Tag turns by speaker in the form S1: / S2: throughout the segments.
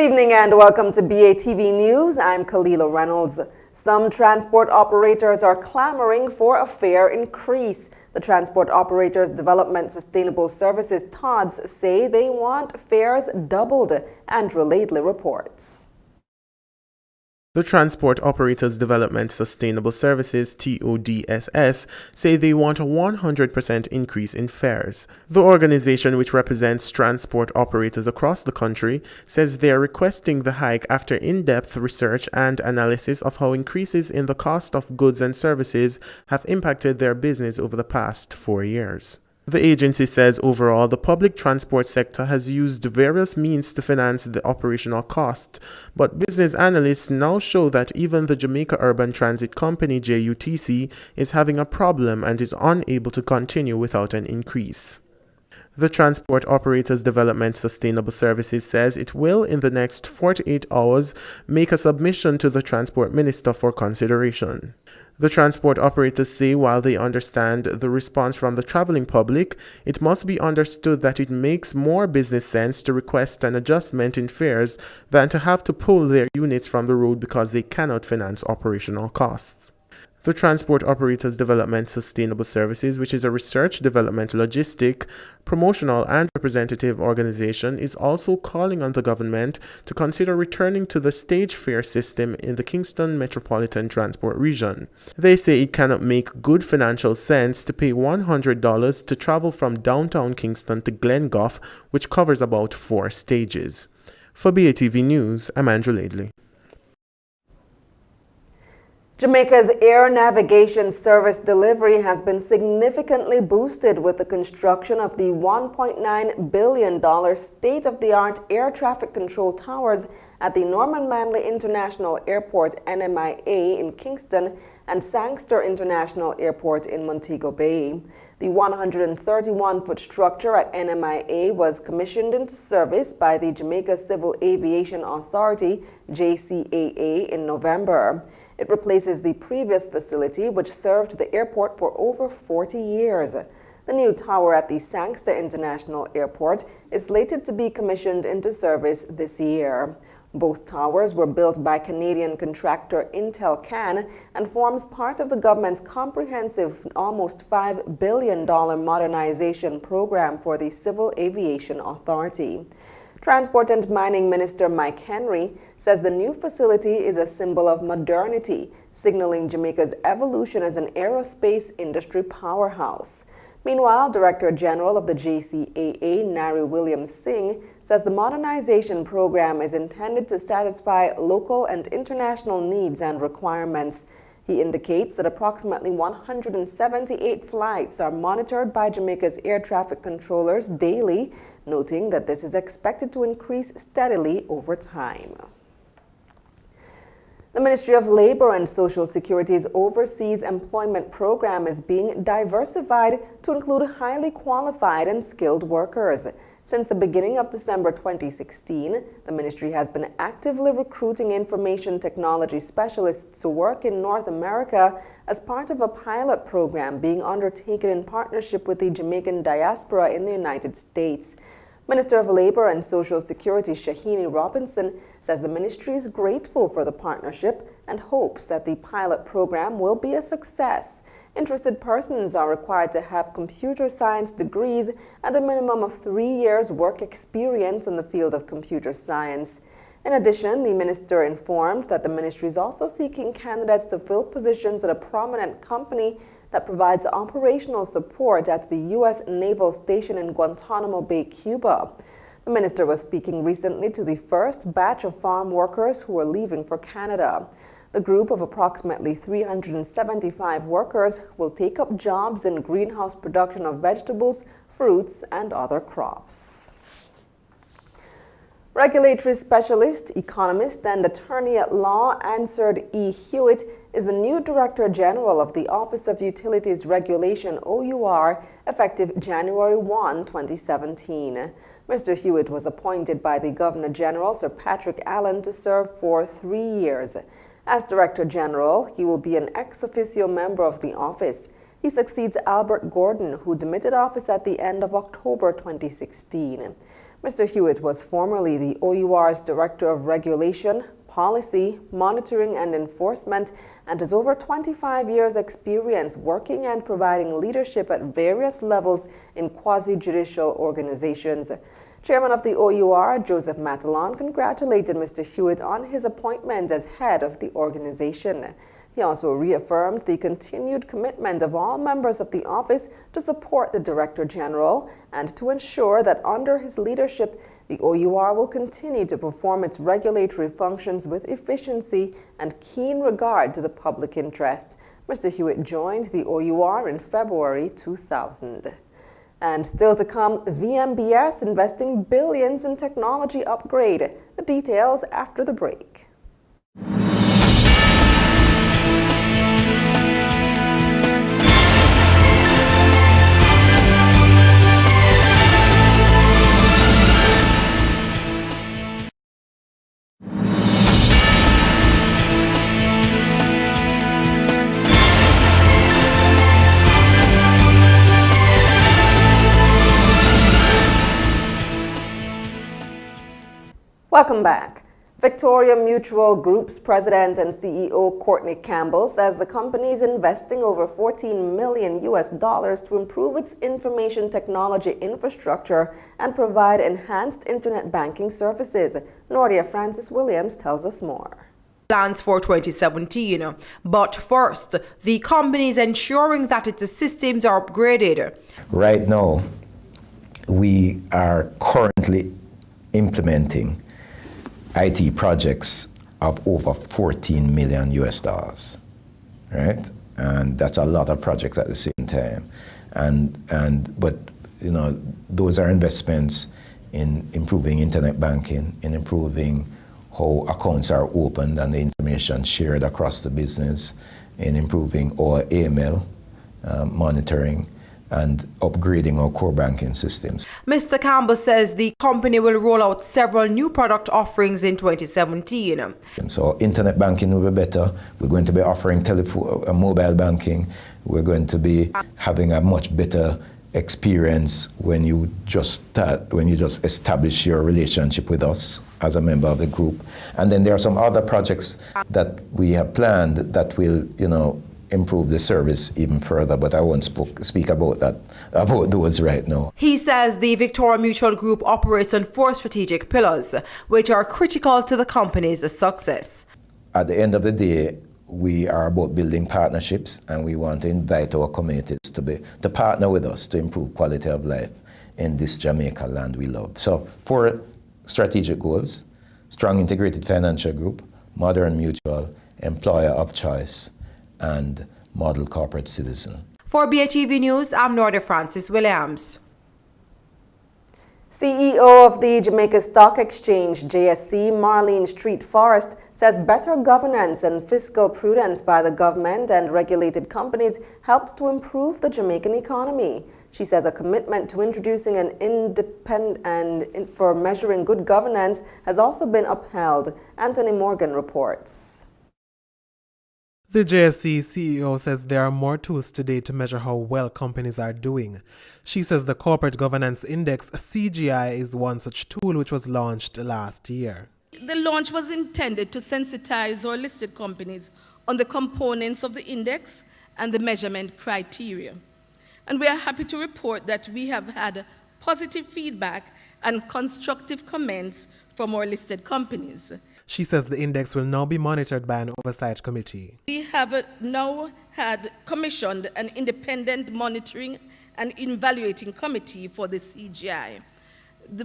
S1: evening and welcome to BATV News. I'm Kalila Reynolds. Some transport operators are clamoring for a fare increase. The Transport Operators Development Sustainable Services TODS say they want fares doubled. Andrew Laidley reports.
S2: The Transport Operators Development Sustainable Services TODSS say they want a 100% increase in fares. The organization, which represents transport operators across the country, says they are requesting the hike after in-depth research and analysis of how increases in the cost of goods and services have impacted their business over the past 4 years. The agency says overall, the public transport sector has used various means to finance the operational cost, but business analysts now show that even the Jamaica Urban Transit Company JUTC is having a problem and is unable to continue without an increase. The Transport Operators Development Sustainable Services says it will, in the next 48 hours, make a submission to the Transport Minister for consideration. The transport operators say while they understand the response from the traveling public, it must be understood that it makes more business sense to request an adjustment in fares than to have to pull their units from the road because they cannot finance operational costs. The Transport Operators Development Sustainable Services, which is a research, development, logistic, promotional and representative organization, is also calling on the government to consider returning to the stage fare system in the Kingston Metropolitan Transport Region. They say it cannot make good financial sense to pay $100 to travel from downtown Kingston to Glengough, which covers about 4 stages. For BATV News, I'm Andrew Laidley.
S1: Jamaica's air navigation service delivery has been significantly boosted with the construction of the $1.9 billion state-of-the-art air traffic control towers at the Norman Manley International Airport NMIA in Kingston and Sangster International Airport in Montego Bay. The 131-foot structure at NMIA was commissioned into service by the Jamaica Civil Aviation Authority, JCAA, in November. It replaces the previous facility, which served the airport for over 40 years. The new tower at the Sangster International Airport is slated to be commissioned into service this year. Both towers were built by Canadian contractor Intelcan and forms part of the government's comprehensive almost $5 billion modernization program for the Civil Aviation Authority. Transport and Mining Minister Mike Henry says the new facility is a symbol of modernity, signaling Jamaica's evolution as an aerospace industry powerhouse. Meanwhile, Director General of the JCAA, Nari William Singh, says the modernization program is intended to satisfy local and international needs and requirements. He indicates that approximately 178 flights are monitored by Jamaica's air traffic controllers daily, noting that this is expected to increase steadily over time. The Ministry of Labor and Social Security's Overseas Employment Program is being diversified to include highly qualified and skilled workers. Since the beginning of December 2016, the ministry has been actively recruiting information technology specialists to work in North America as part of a pilot program being undertaken in partnership with the Jamaican diaspora in the United States. Minister of Labor and Social Security Shahini Robinson says the ministry is grateful for the partnership and hopes that the pilot program will be a success. Interested persons are required to have computer science degrees and a minimum of 3 years work experience in the field of computer science. In addition, the minister informed that the ministry is also seeking candidates to fill positions at a prominent company that provides operational support at the U.S. Naval Station in Guantanamo Bay, Cuba. The minister was speaking recently to the first batch of farm workers who are leaving for Canada. The group of approximately 375 workers will take up jobs in greenhouse production of vegetables, fruits, and other crops. Regulatory specialist, economist, and attorney at law Answered E. Hewitt is the new Director General of the Office of Utilities Regulation OUR effective January 1, 2017. Mr. Hewitt was appointed by the Governor General, Sir Patrick Allen, to serve for 3 years. As Director General, he will be an ex officio member of the office. He succeeds Albert Gordon, who demitted office at the end of October 2016. Mr. Hewitt was formerly the OUR's Director of Regulation, Policy, Monitoring and Enforcement, and has over 25 years' experience working and providing leadership at various levels in quasi-judicial organizations. Chairman of the OUR, Joseph Matalon, congratulated Mr. Hewitt on his appointment as head of the organization. He also reaffirmed the continued commitment of all members of the office to support the Director General and to ensure that under his leadership, the OUR will continue to perform its regulatory functions with efficiency and keen regard to the public interest. Mr. Hewitt joined the OUR in February 2000. And still to come, VMBS investing billions in technology upgrade. The details after the break. Welcome back. Victoria Mutual Group's president and CEO Courtney Campbell says the company is investing over $14 million to improve its information technology infrastructure and provide enhanced internet banking services. Nordia Francis Williams tells us more.
S3: Plans for 2017, but first, the company is ensuring that its systems are upgraded.
S4: Right now, we are currently implementing IT projects of over $14 million, right? And that's a lot of projects at the same time. But those are investments in improving internet banking, in improving how accounts are opened and the information shared across the business, in improving our AML monitoring, and upgrading our core banking systems.
S3: Mr. Campbell says the company will roll out several new product offerings in 2017.
S4: And so internet banking will be better. We're going to be offering mobile banking. We're going to be having a much better experience when you just establish your relationship with us as a member of the group. And then there are some other projects that we have planned that will, improve the service even further, but I won't speak about those right now.
S3: He says the Victoria Mutual Group operates on 4 strategic pillars, which are critical to the company's success.
S4: At the end of the day, we are about building partnerships, and we want to invite our communities to partner with us to improve quality of life in this Jamaica land we love. So 4 strategic goals: strong integrated financial group, modern mutual, employer of choice, and model corporate citizen.
S3: For BATV News, I'm Nordia Francis Williams.
S1: CEO of the Jamaica Stock Exchange, JSC, Marlene Street Forrest, says better governance and fiscal prudence by the government and regulated companies helped to improve the Jamaican economy. She says a commitment to introducing an independent and for measuring good governance has also been upheld. Anthony Morgan reports.
S2: The JSC CEO says there are more tools today to measure how well companies are doing. She says the Corporate Governance Index, CGI, is one such tool which was launched last year.
S5: The launch was intended to sensitize our listed companies on the components of the index and the measurement criteria. And we are happy to report that we have had positive feedback and constructive comments from our listed companies.
S2: She says the index will now be monitored by an oversight committee.
S5: We have now commissioned an independent monitoring and evaluating committee for the CGI.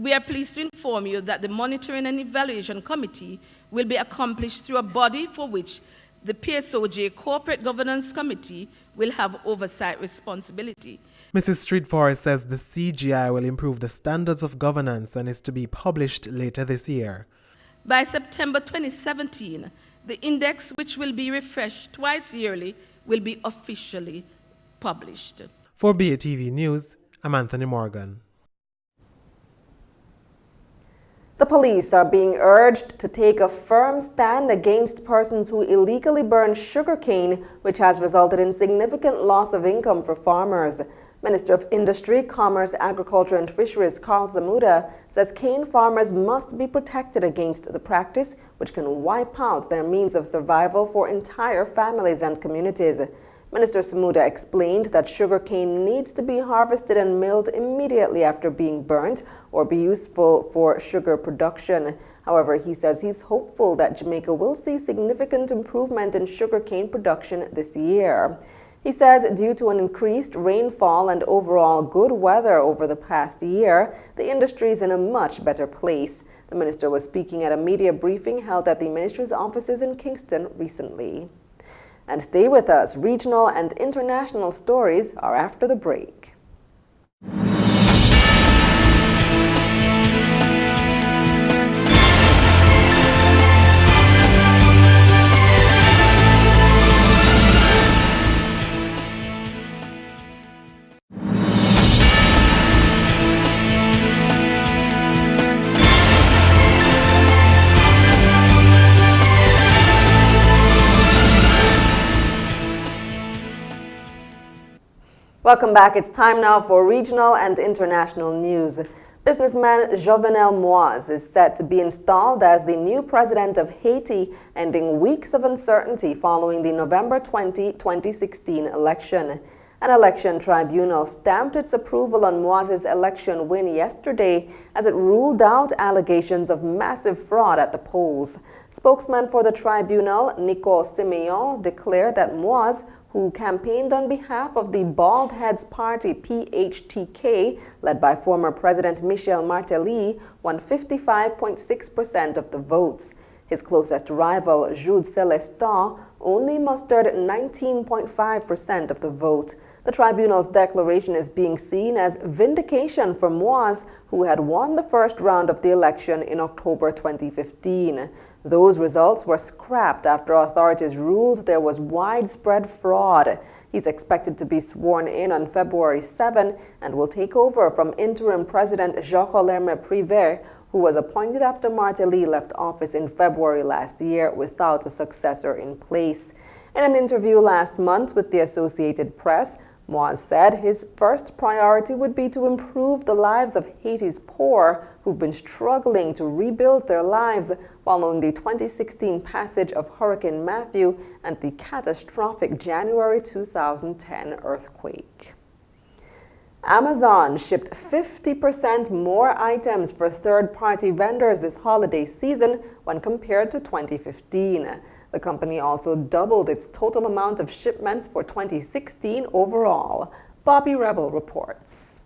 S5: We are pleased to inform you that the monitoring and evaluation committee will be accomplished through a body for which the PSOJ Corporate Governance Committee will have oversight responsibility.
S2: Mrs. Street Forrest says the CGI will improve the standards of governance and is to be published later this year.
S5: By September 2017, the index, which will be refreshed twice yearly, will be officially published.
S2: For BATV News, I'm Anthony Morgan.
S1: The police are being urged to take a firm stand against persons who illegally burn sugarcane, which has resulted in significant loss of income for farmers. Minister of Industry, Commerce, Agriculture and Fisheries Carl Zamuda says cane farmers must be protected against the practice, which can wipe out their means of survival for entire families and communities. Minister Zamuda explained that sugarcane needs to be harvested and milled immediately after being burnt or be useful for sugar production. However, he says he's hopeful that Jamaica will see significant improvement in sugarcane production this year. He says due to an increased rainfall and overall good weather over the past year, the industry is in a much better place. The minister was speaking at a media briefing held at the ministry's offices in Kingston recently. And stay with us. Regional and international stories are after the break. Welcome back. It's time now for regional and international news. Businessman Jovenel Moise is set to be installed as the new president of Haiti, ending weeks of uncertainty following the November 20, 2016 election. An election tribunal stamped its approval on Moise's election win yesterday as it ruled out allegations of massive fraud at the polls. Spokesman for the tribunal, Nico Simeon, declared that Moise, who campaigned on behalf of the Bald Heads Party PHTK, led by former President Michel Martelly, won 55.6% of the votes. His closest rival, Jude Celestin, only mustered 19.5% of the vote. The tribunal's declaration is being seen as vindication for Moise, who had won the first round of the election in October 2015. Those results were scrapped after authorities ruled there was widespread fraud. He's expected to be sworn in on February 7 and will take over from interim President Jean-Rolerme Privé, who was appointed after Martelly left office in February last year without a successor in place. In an interview last month with the Associated Press, Moise said his first priority would be to improve the lives of Haiti's poor, who've been struggling to rebuild their lives following the 2016 passage of Hurricane Matthew and the catastrophic January 2010 earthquake. Amazon shipped 50% more items for third-party vendors this holiday season when compared to 2015. The company also doubled its total amount of shipments for 2016 overall. Bobby Rebel reports.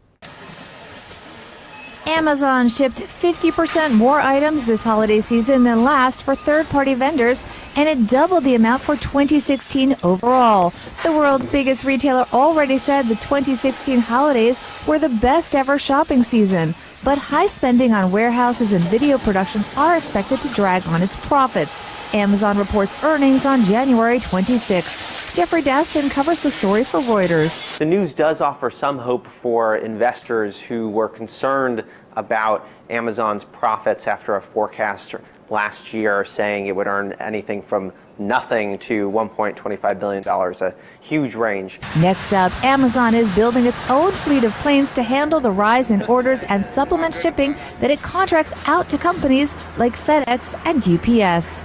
S6: Amazon shipped 50% more items this holiday season than last for third-party vendors, and it doubled the amount for 2016 overall. The world's biggest retailer already said the 2016 holidays were the best ever shopping season, but high spending on warehouses and video production are expected to drag on its profits. Amazon reports earnings on January 26th. Jeffrey Daston covers the story for Reuters.
S7: The news does offer some hope for investors who were concerned about Amazon's profits after a forecast last year saying it would earn anything from nothing to $1.25 billion, a huge range.
S6: Next up, Amazon is building its own fleet of planes to handle the rise in orders and supplement shipping that it contracts out to companies like FedEx and UPS.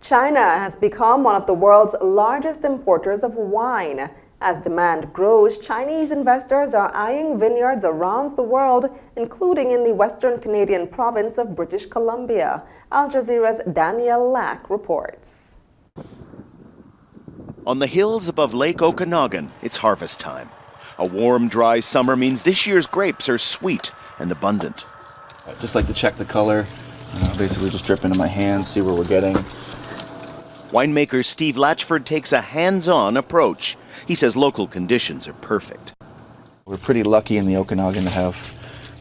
S1: China has become one of the world's largest importers of wine. As demand grows, Chinese investors are eyeing vineyards around the world, including in the western Canadian province of British Columbia. Al Jazeera's Danielle Lack reports.
S8: On the hills above Lake Okanagan, it's harvest time. A warm, dry summer means this year's grapes are sweet and abundant.
S9: I just like to check the color, basically just drip into my hands, see where we're getting.
S8: Winemaker Steve Latchford takes a hands-on approach. He says local conditions are perfect.
S9: We're pretty lucky in the Okanagan to have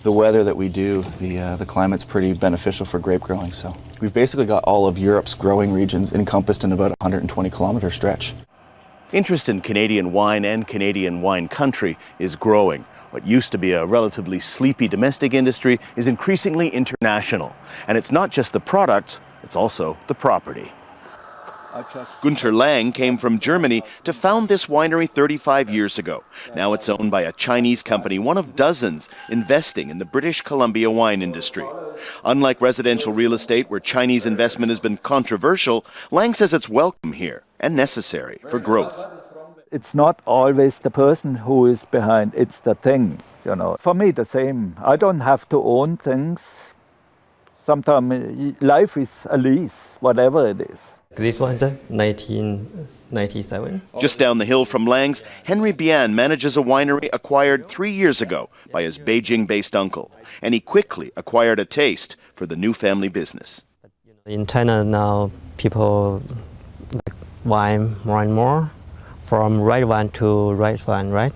S9: the weather that we do. The climate's pretty beneficial for grape growing. So we've basically got all of Europe's growing regions encompassed in about a 120-kilometer stretch.
S8: Interest in Canadian wine and Canadian wine country is growing. What used to be a relatively sleepy domestic industry is increasingly international. And it's not just the products, it's also the property. Gunter Lang came from Germany to found this winery 35 years ago. Now it's owned by a Chinese company, one of dozens investing in the British Columbia wine industry. Unlike residential real estate, where Chinese investment has been controversial, Lang says it's welcome here and necessary for growth.
S10: It's not always the person who is behind, it's the thing, you know. For me, the same. I don't have to own things. Sometimes life is a lease, whatever it is.
S11: This one's 1997.
S8: Just down the hill from Lang's, Henry Bian manages a winery acquired 3 years ago by his Beijing-based uncle. And he quickly acquired a taste for the new family business.
S11: In China now, people like wine more and more, from red wine to red wine, right?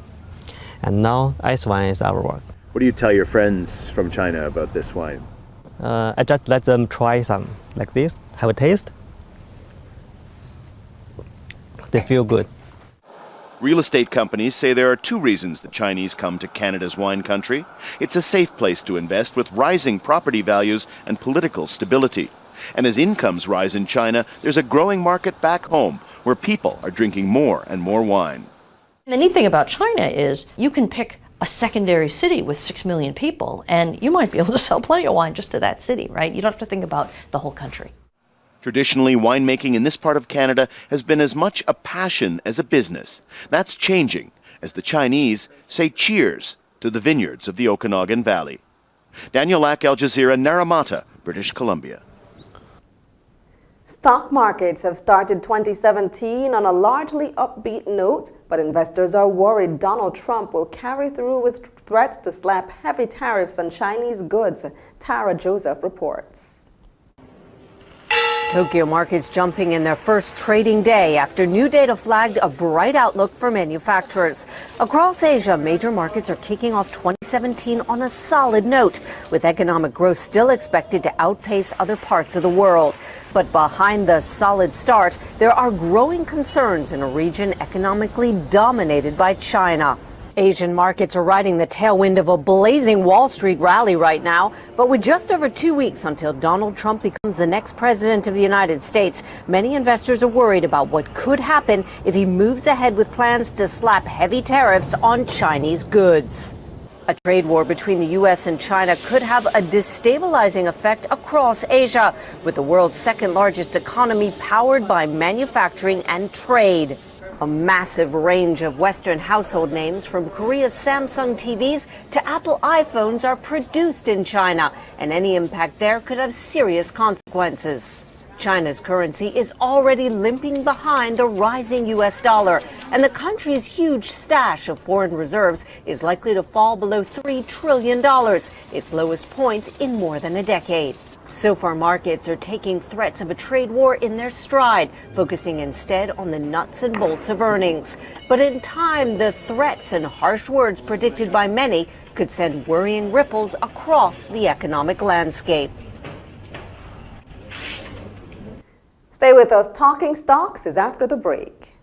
S11: And now ice wine is our work.
S8: What do you tell your friends from China about this wine?
S11: I just let them try some like this, have a taste. They feel good.
S8: Real estate companies say there are two reasons the Chinese come to Canada's wine country. It's a safe place to invest with rising property values and political stability. And as incomes rise in China, there's a growing market back home where people are drinking more and more wine.
S12: And the neat thing about China is you can pick a secondary city with 6 million people and you might be able to sell plenty of wine just to that city, right? You don't have to think about the whole country.
S8: Traditionally, winemaking in this part of Canada has been as much a passion as a business. That's changing as the Chinese say cheers to the vineyards of the Okanagan Valley. Daniel Lack, Al Jazeera, Naramata, British Columbia.
S1: Stock markets have started 2017 on a largely upbeat note, but investors are worried Donald Trump will carry through with threats to slap heavy tariffs on Chinese goods. Tara Joseph reports.
S13: Tokyo markets jumping in their first trading day after new data flagged a bright outlook for manufacturers. Across Asia, major markets are kicking off 2017 on a solid note, with economic growth still expected to outpace other parts of the world. But behind the solid start, there are growing concerns in a region economically dominated by China. Asian markets are riding the tailwind of a blazing Wall Street rally right now, but with just over 2 weeks until Donald Trump becomes the next president of the United States, many investors are worried about what could happen if he moves ahead with plans to slap heavy tariffs on Chinese goods. A trade war between the U.S. and China could have a destabilizing effect across Asia, with the world's second largest economy powered by manufacturing and trade. A massive range of Western household names, from Korea's Samsung TVs to Apple iPhones, are produced in China, and any impact there could have serious consequences. China's currency is already limping behind the rising U.S. dollar, and the country's huge stash of foreign reserves is likely to fall below $3 trillion, its lowest point in more than a decade. So far, markets are taking threats of a trade war in their stride, focusing instead on the nuts and bolts of earnings. But in time, the threats and harsh words predicted by many could send worrying ripples across the economic landscape.
S1: Stay with us. Talking Stocks is after the break.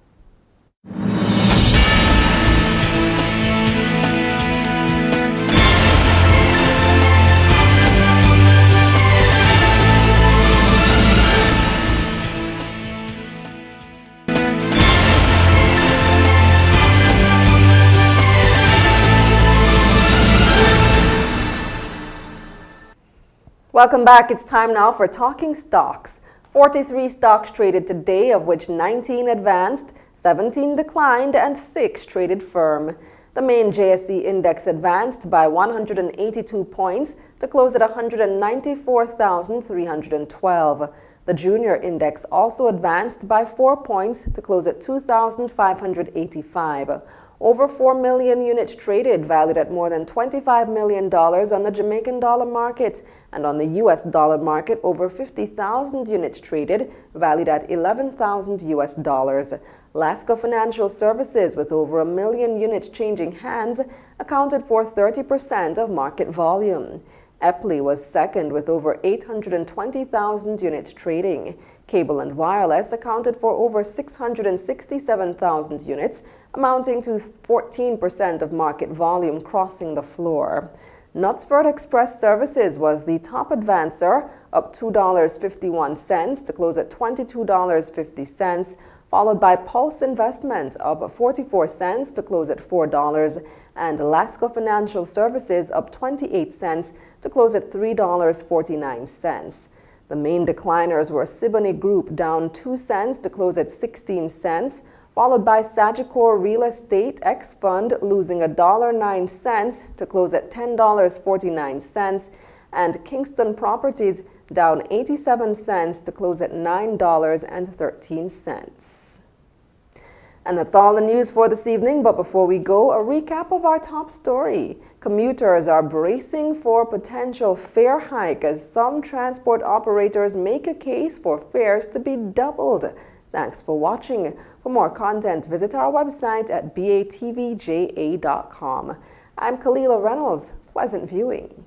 S1: Welcome back. It's time now for Talking Stocks. 43 stocks traded today, of which 19 advanced, 17 declined, and 6 traded firm. The main JSE index advanced by 182 points to close at 194,312. The junior index also advanced by 4 points to close at 2,585. Over 4 million units traded, valued at more than $25 million on the Jamaican dollar market, and on the U.S. dollar market, over 50,000 units traded, valued at $11,000 US. Lasco Financial Services, with over 1 million units changing hands, accounted for 30% of market volume. Epley was second with over 820,000 units trading. Cable and Wireless accounted for over 667,000 units, amounting to 14% of market volume, crossing the floor. Knutsford Express Services was the top advancer, up $2.51 to close at $22.50, followed by Pulse Investment, up 44 cents to close at $4, and Alaska Financial Services up 28 cents to close at $3.49. The main decliners were Siboney Group, down 2 cents to close at 16 cents, followed by Sagicor Real Estate X Fund losing $1.09 to close at $10.49, and Kingston Properties down 87 cents to close at $9.13. And that's all the news for this evening, but before we go, a recap of our top story. Commuters are bracing for potential fare hike as some transport operators make a case for fares to be doubled. Thanks for watching. For more content, visit our website at batvja.com. I'm Kalila Reynolds. Pleasant viewing.